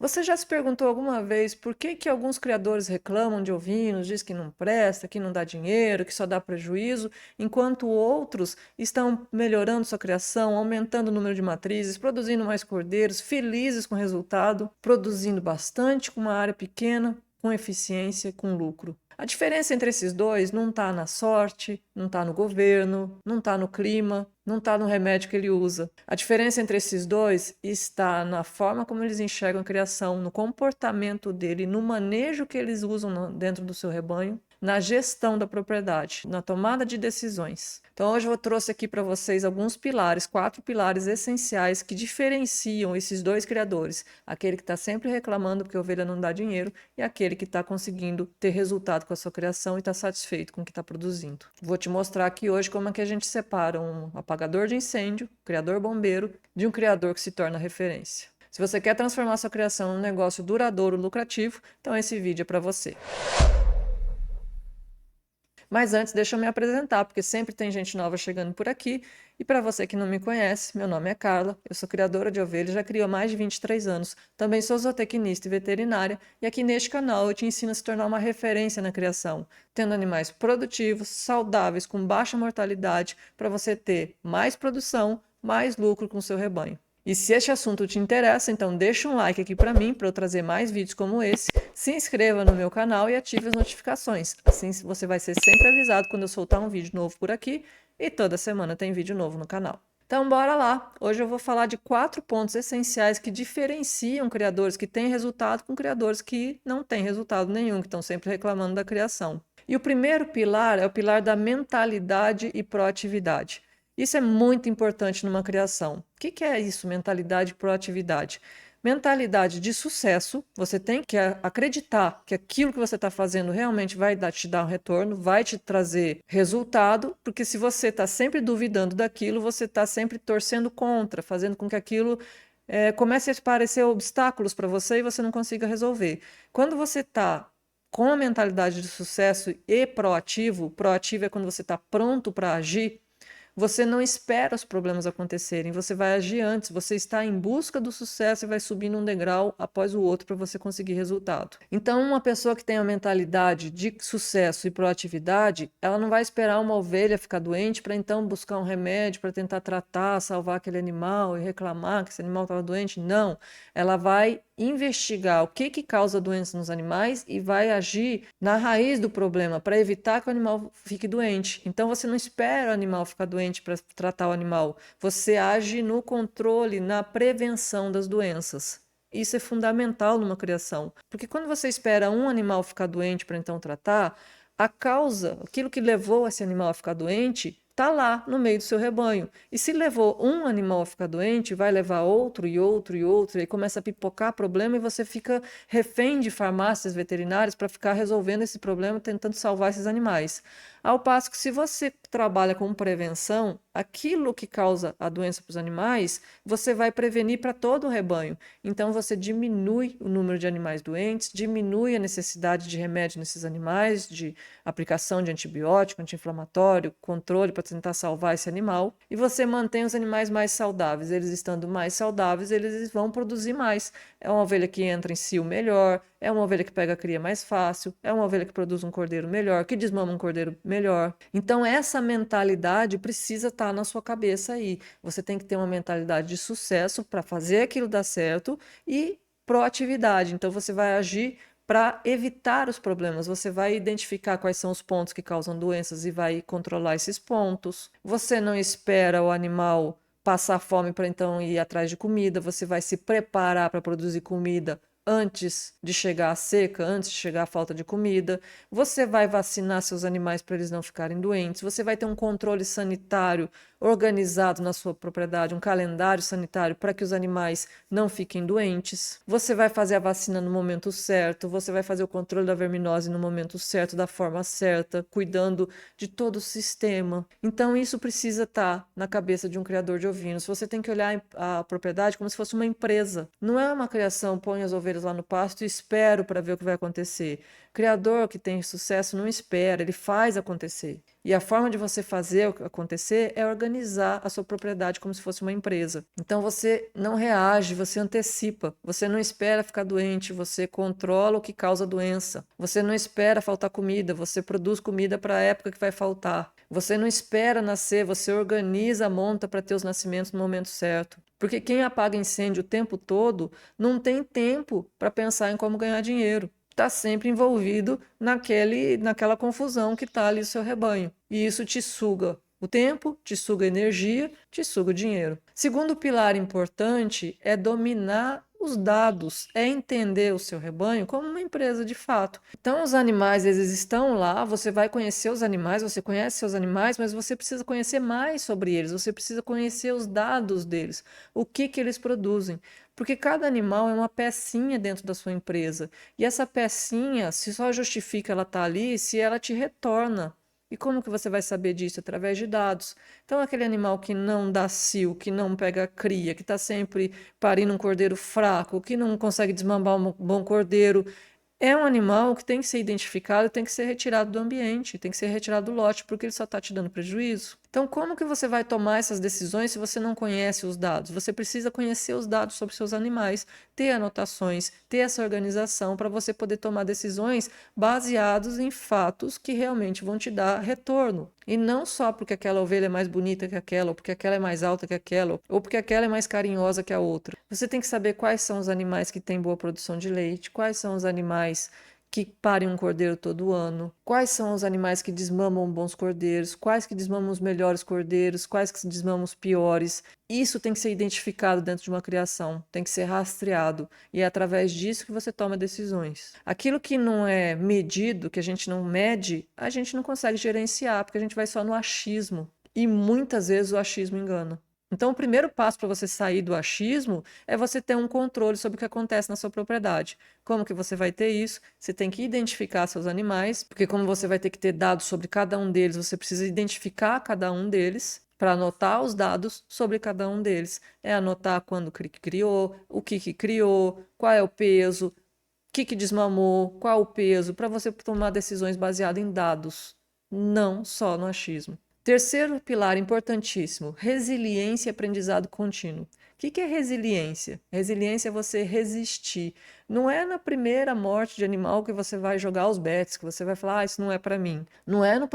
Você já se perguntou alguma vez por que que alguns criadores reclamam de ovinos, diz que não presta, que não dá dinheiro, que só dá prejuízo, enquanto outros estão melhorando sua criação, aumentando o número de matrizes, produzindo mais cordeiros, felizes com o resultado, produzindo bastante com uma área pequena, com eficiência e com lucro? A diferença entre esses dois não está na sorte, não está no governo, não está no clima, não está no remédio que ele usa. A diferença entre esses dois está na forma como eles enxergam a criação, no comportamento dele, no manejo que eles usam dentro do seu rebanho, na gestão da propriedade, na tomada de decisões. Então, hoje eu trouxe aqui para vocês alguns pilares, 4 pilares essenciais que diferenciam esses dois criadores: aquele que está sempre reclamando porque a ovelha não dá dinheiro e aquele que está conseguindo ter resultado com a sua criação e está satisfeito com o que está produzindo. Vou te mostrar aqui hoje como é que a gente separa um apagador de incêndio, criador bombeiro, de um criador que se torna referência. Se você quer transformar sua criação num negócio duradouro, lucrativo, então esse vídeo é para você. Mas antes, deixa eu me apresentar, porque sempre tem gente nova chegando por aqui. E para você que não me conhece, meu nome é Carla, eu sou criadora de ovelhas, já crio há mais de 23 anos. Também sou zootecnista e veterinária, e aqui neste canal eu te ensino a se tornar uma referência na criação, tendo animais produtivos, saudáveis, com baixa mortalidade, para você ter mais produção, mais lucro com o seu rebanho. E se este assunto te interessa, então deixa um like aqui para mim, para eu trazer mais vídeos como esse. Se inscreva no meu canal e ative as notificações. Assim você vai ser sempre avisado quando eu soltar um vídeo novo por aqui. E toda semana tem vídeo novo no canal. Então bora lá! Hoje eu vou falar de 4 pontos essenciais que diferenciam criadores que têm resultado com criadores que não têm resultado nenhum, que estão sempre reclamando da criação. E o primeiro pilar é o pilar da mentalidade e proatividade. Isso é muito importante numa criação. O que é isso, mentalidade e proatividade? Mentalidade de sucesso, você tem que acreditar que aquilo que você está fazendo realmente vai te dar um retorno, vai te trazer resultado, porque se você está sempre duvidando daquilo, você está sempre torcendo contra, fazendo com que aquilo comece a parecer obstáculos para você e você não consiga resolver. Quando você está com a mentalidade de sucesso e proativo, proativo é quando você está pronto para agir, você não espera os problemas acontecerem, você vai agir antes, você está em busca do sucesso e vai subindo um degrau após o outro para você conseguir resultado. Então, uma pessoa que tem a mentalidade de sucesso e proatividade, ela não vai esperar uma ovelha ficar doente para então buscar um remédio para tentar tratar, salvar aquele animal e reclamar que esse animal estava doente. Não, ela vai investigar o que causa doença nos animais e vai agir na raiz do problema para evitar que o animal fique doente. Então você não espera o animal ficar doente para tratar o animal, você age no controle, na prevenção das doenças. Isso é fundamental numa criação, porque quando você espera um animal ficar doente para então tratar, a causa, aquilo que levou esse animal a ficar doente, está lá no meio do seu rebanho. E se levou um animal a ficar doente, vai levar outro e outro e outro, e aí começa a pipocar problema e você fica refém de farmácias veterinárias para ficar resolvendo esse problema, tentando salvar esses animais. Ao passo que se você trabalha com prevenção, aquilo que causa a doença para os animais, você vai prevenir para todo o rebanho. Então você diminui o número de animais doentes, diminui a necessidade de remédio nesses animais, de aplicação de antibiótico, anti-inflamatório, controle para tentar salvar esse animal, e você mantém os animais mais saudáveis. Eles estando mais saudáveis, eles vão produzir mais. É uma ovelha que entra em cio melhor, é uma ovelha que pega a cria mais fácil, é uma ovelha que produz um cordeiro melhor, que desmama um cordeiro melhor. Então essa mentalidade precisa estar na sua cabeça aí. Você tem que ter uma mentalidade de sucesso para fazer aquilo dar certo e proatividade. Então você vai agir para evitar os problemas. Você vai identificar quais são os pontos que causam doenças e vai controlar esses pontos. Você não espera o animal passar fome para então ir atrás de comida, você vai se preparar para produzir comida antes de chegar a seca, antes de chegar a falta de comida. Você vai vacinar seus animais para eles não ficarem doentes. Você vai ter um controle sanitário organizado na sua propriedade, um calendário sanitário para que os animais não fiquem doentes. Você vai fazer a vacina no momento certo, você vai fazer o controle da verminose no momento certo, da forma certa, cuidando de todo o sistema. Então isso precisa estar na cabeça de um criador de ovinos. Você tem que olhar a propriedade como se fosse uma empresa. Não é uma criação, põe as ovelhas ovelhas lá no pasto e espero para ver o que vai acontecer. Criador que tem sucesso não espera, ele faz acontecer. E a forma de você fazer acontecer é organizar a sua propriedade como se fosse uma empresa. Então você não reage, você antecipa. Você não espera ficar doente, você controla o que causa doença. Você não espera faltar comida, você produz comida para a época que vai faltar. Você não espera nascer, você organiza a monta para ter os nascimentos no momento certo. Porque quem apaga incêndio o tempo todo não tem tempo para pensar em como ganhar dinheiro. Está sempre envolvido naquela confusão que está ali o seu rebanho. E isso te suga o tempo, te suga a energia, te suga o dinheiro. Segundo pilar importante é dominar os dados, é entender o seu rebanho como uma empresa de fato. Então, os animais, eles estão lá, você vai conhecer os animais, você conhece seus animais, mas você precisa conhecer mais sobre eles, você precisa conhecer os dados deles, o que eles produzem. Porque cada animal é uma pecinha dentro da sua empresa. E essa pecinha, se só justifica ela estar ali, se ela te retorna. E como que você vai saber disso? Através de dados. Então, aquele animal que não dá cio, que não pega cria, que está sempre parindo um cordeiro fraco, que não consegue desmamar um bom cordeiro, é um animal que tem que ser identificado, tem que ser retirado do ambiente, tem que ser retirado do lote, porque ele só está te dando prejuízo. Então, como que você vai tomar essas decisões se você não conhece os dados? Você precisa conhecer os dados sobre seus animais, ter anotações, ter essa organização para você poder tomar decisões baseados em fatos que realmente vão te dar retorno. E não só porque aquela ovelha é mais bonita que aquela, ou porque aquela é mais alta que aquela, ou porque aquela é mais carinhosa que a outra. Você tem que saber quais são os animais que têm boa produção de leite, quais são os animais que parem um cordeiro todo ano, quais são os animais que desmamam bons cordeiros, quais que desmamam os melhores cordeiros, quais que desmamam os piores. Isso tem que ser identificado dentro de uma criação, tem que ser rastreado, e é através disso que você toma decisões. Aquilo que não é medido, que a gente não mede, a gente não consegue gerenciar, porque a gente vai só no achismo, e muitas vezes o achismo engana. Então, o primeiro passo para você sair do achismo é você ter um controle sobre o que acontece na sua propriedade. Como que você vai ter isso? Você tem que identificar seus animais, porque como você vai ter que ter dados sobre cada um deles, você precisa identificar cada um deles para anotar os dados sobre cada um deles. É anotar quando criou, o que criou, qual é o peso, o que desmamou, qual o peso, para você tomar decisões baseadas em dados, não só no achismo. Terceiro pilar importantíssimo, resiliência e aprendizado contínuo. O que é resiliência? Resiliência é você resistir. Não é na primeira morte de animal que você vai jogar os bets, que você vai falar, isso não é para mim. Não é no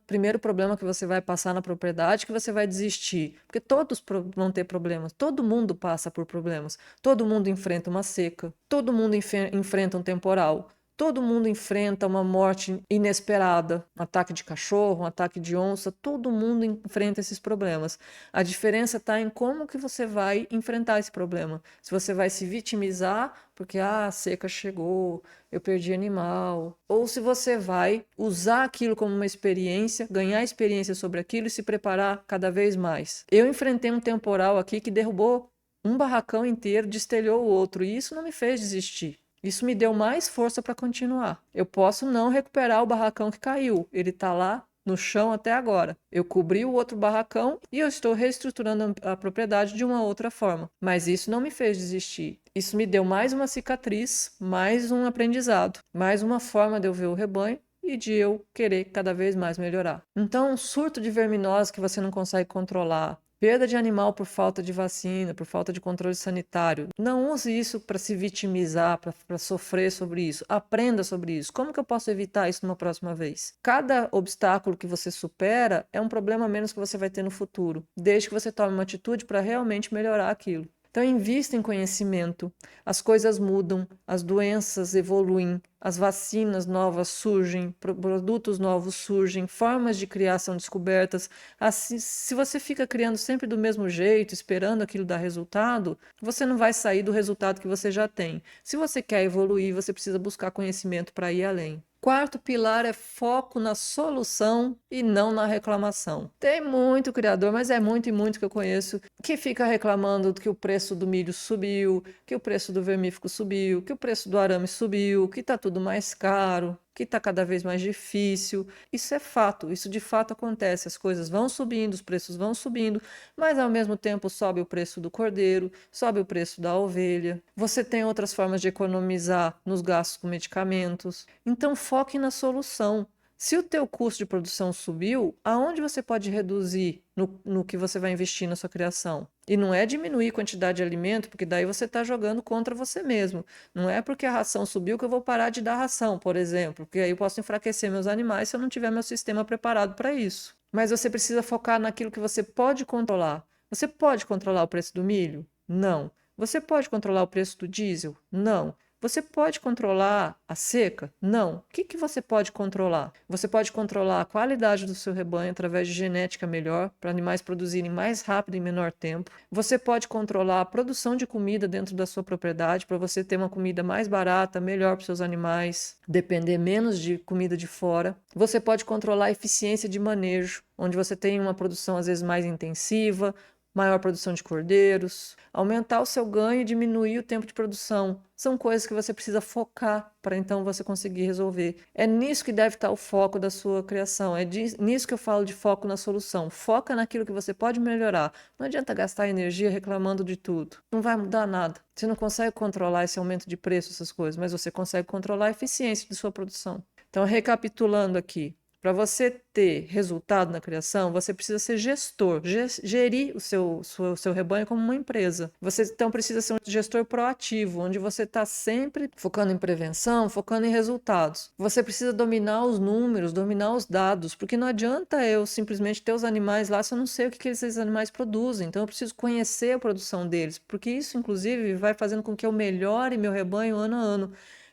primeiro problema que você vai passar na propriedade que você vai desistir. Porque todos vão ter problemas, todo mundo passa por problemas. Todo mundo enfrenta uma seca, todo mundo enfrenta um temporal. Todo mundo enfrenta uma morte inesperada, um ataque de cachorro, um ataque de onça, todo mundo enfrenta esses problemas. A diferença está em como que você vai enfrentar esse problema. Se você vai se vitimizar porque a seca chegou, eu perdi animal, ou se você vai usar aquilo como uma experiência, ganhar experiência sobre aquilo e se preparar cada vez mais. Eu enfrentei um temporal aqui que derrubou um barracão inteiro, destelhou o outro, e isso não me fez desistir. Isso me deu mais força para continuar. Eu posso não recuperar o barracão que caiu. Ele está lá no chão até agora. Eu cobri o outro barracão e eu estou reestruturando a propriedade de uma outra forma. Mas isso não me fez desistir. Isso me deu mais uma cicatriz, mais um aprendizado, mais uma forma de eu ver o rebanho e de eu querer cada vez mais melhorar. Então, um surto de verminose que você não consegue controlar, perda de animal por falta de vacina, por falta de controle sanitário. Não use isso para se vitimizar, para sofrer sobre isso. Aprenda sobre isso. Como que eu posso evitar isso numa próxima vez? Cada obstáculo que você supera é um problema a menos que você vai ter no futuro, desde que você tome uma atitude para realmente melhorar aquilo. Então, invista em conhecimento. As coisas mudam, as doenças evoluem, as vacinas novas surgem, produtos novos surgem, formas de criar são descobertas. Assim, se você fica criando sempre do mesmo jeito, esperando aquilo dar resultado, você não vai sair do resultado que você já tem. Se você quer evoluir, você precisa buscar conhecimento para ir além. Quarto pilar é foco na solução e não na reclamação. Tem muito criador, mas é muito e muito que eu conheço, que fica reclamando que o preço do milho subiu, que o preço do vermífugo subiu, que o preço do arame subiu, que está tudo mais caro, que está cada vez mais difícil. Isso é fato, isso de fato acontece. As coisas vão subindo, os preços vão subindo, mas ao mesmo tempo sobe o preço do cordeiro, sobe o preço da ovelha. Você tem outras formas de economizar nos gastos com medicamentos. Então foque na solução. Se o teu custo de produção subiu, aonde você pode reduzir no que você vai investir na sua criação? E não é diminuir a quantidade de alimento, porque daí você está jogando contra você mesmo. Não é porque a ração subiu que eu vou parar de dar ração, por exemplo, porque aí eu posso enfraquecer meus animais se eu não tiver meu sistema preparado para isso. Mas você precisa focar naquilo que você pode controlar. Você pode controlar o preço do milho? Não. Você pode controlar o preço do diesel? Não. Você pode controlar a seca? Não. O que você pode controlar? Você pode controlar a qualidade do seu rebanho através de genética melhor, para animais produzirem mais rápido em menor tempo. Você pode controlar a produção de comida dentro da sua propriedade, para você ter uma comida mais barata, melhor para os seus animais, depender menos de comida de fora. Você pode controlar a eficiência de manejo, onde você tem uma produção às vezes mais intensiva, maior produção de cordeiros, aumentar o seu ganho e diminuir o tempo de produção. São coisas que você precisa focar para então você conseguir resolver. É nisso que deve estar o foco da sua criação. É nisso que eu falo de foco na solução. Foca naquilo que você pode melhorar. Não adianta gastar energia reclamando de tudo. Não vai mudar nada. Você não consegue controlar esse aumento de preço, essas coisas, mas você consegue controlar a eficiência de sua produção. Então, recapitulando aqui. Para você ter resultado na criação, você precisa ser gestor, gerir o seu rebanho como uma empresa. Você então precisa ser um gestor proativo, onde você está sempre focando em prevenção, focando em resultados. Você precisa dominar os números, dominar os dados, porque não adianta eu simplesmente ter os animais lá se eu não sei o que esses animais produzem. Então eu preciso conhecer a produção deles, porque isso inclusive vai fazendo com que eu melhore meu rebanho ano a ano.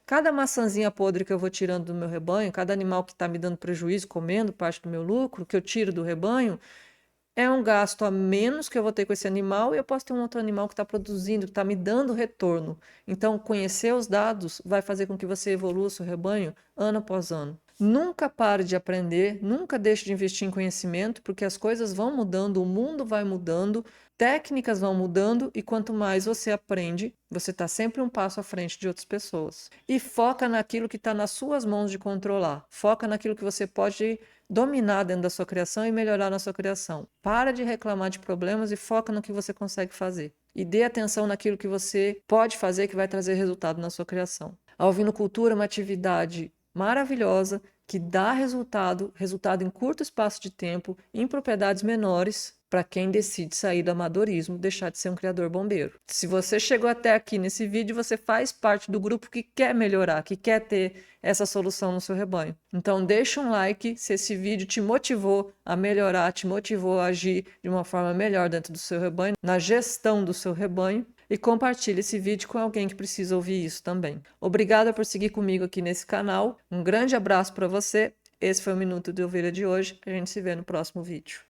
Cada maçãzinha podre que eu vou tirando do meu rebanho, cada animal que está me dando prejuízo, comendo parte do meu lucro, que eu tiro do rebanho, é um gasto a menos que eu vou ter com esse animal e eu posso ter um outro animal que está produzindo, que está me dando retorno. Então, conhecer os dados vai fazer com que você evolua o seu rebanho ano após ano. Nunca pare de aprender, nunca deixe de investir em conhecimento, porque as coisas vão mudando, o mundo vai mudando, técnicas vão mudando e quanto mais você aprende, você está sempre um passo à frente de outras pessoas. E foca naquilo que está nas suas mãos de controlar. Foca naquilo que você pode dominar dentro da sua criação e melhorar na sua criação. Para de reclamar de problemas e foca no que você consegue fazer. E dê atenção naquilo que você pode fazer que vai trazer resultado na sua criação. A ovinocultura é uma atividade maravilhosa que dá resultado em curto espaço de tempo, em propriedades menores, para quem decide sair do amadorismo, deixar de ser um criador bombeiro. Se você chegou até aqui nesse vídeo, você faz parte do grupo que quer melhorar, que quer ter essa solução no seu rebanho. Então deixa um like se esse vídeo te motivou a melhorar, te motivou a agir de uma forma melhor dentro do seu rebanho, na gestão do seu rebanho. E compartilhe esse vídeo com alguém que precisa ouvir isso também. Obrigada por seguir comigo aqui nesse canal. Um grande abraço para você. Esse foi o Minuto de Ovelha de hoje. A gente se vê no próximo vídeo.